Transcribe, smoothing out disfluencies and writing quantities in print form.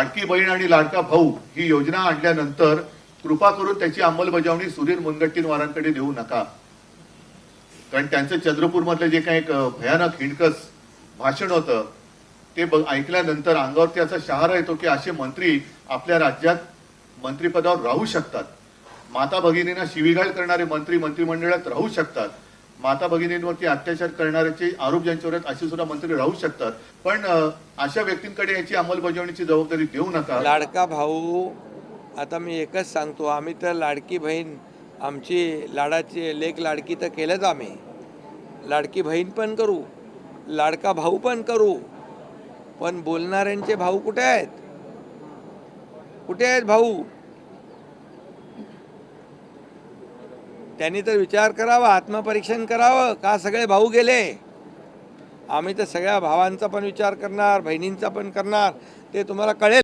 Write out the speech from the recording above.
लाडकी बहीण आणि लाडका भाऊ ही योजना आणल्यानंतर कृपा करून त्याची अंमलबजावणी सुधीर मुनगंटीवारांकडे देऊ नका. कारण त्यांचं चंद्रपूरमधलं जे काही एक भयानक हिणकस भाषण होतं ते ऐकल्यानंतर अंगावरती असा शहारा येतो की असे मंत्री आपल्या राज्यात मंत्रिपदावर राहू शकतात. माता भगिनींना शिवीगाळ करणारे मंत्री मंत्रिमंडळात राहू शकतात. माता भगिनींवरती अत्याचार करणाऱ्याचे आरोप ज्यांच्यावर आहेत असे सुद्धा मंत्री राहू शकतात. पण अशा व्यक्तींकडे याची अंमलबजावणीची जबाबदारी देऊ नका. लाडका भाऊ, आता मी एकच सांगतो, आम्ही तर लाडकी बहीण, आमची लाडाची लेक लाडकी तर केलंच आम्ही. लाडकी बहीण पण करू, लाडका भाऊ पण करू, पण बोलणाऱ्यांचे भाऊ कुठे आहेत? कुठे आहेत भाऊ? त्यांनी तर विचार करावा, आत्मपरीक्षण करावं, का सगळे भाऊ गेले. आम्ही तर सगळ्या भावांचा पण विचार करणार, बहिणींचा पण करणार, ते तुम्हाला कळेल.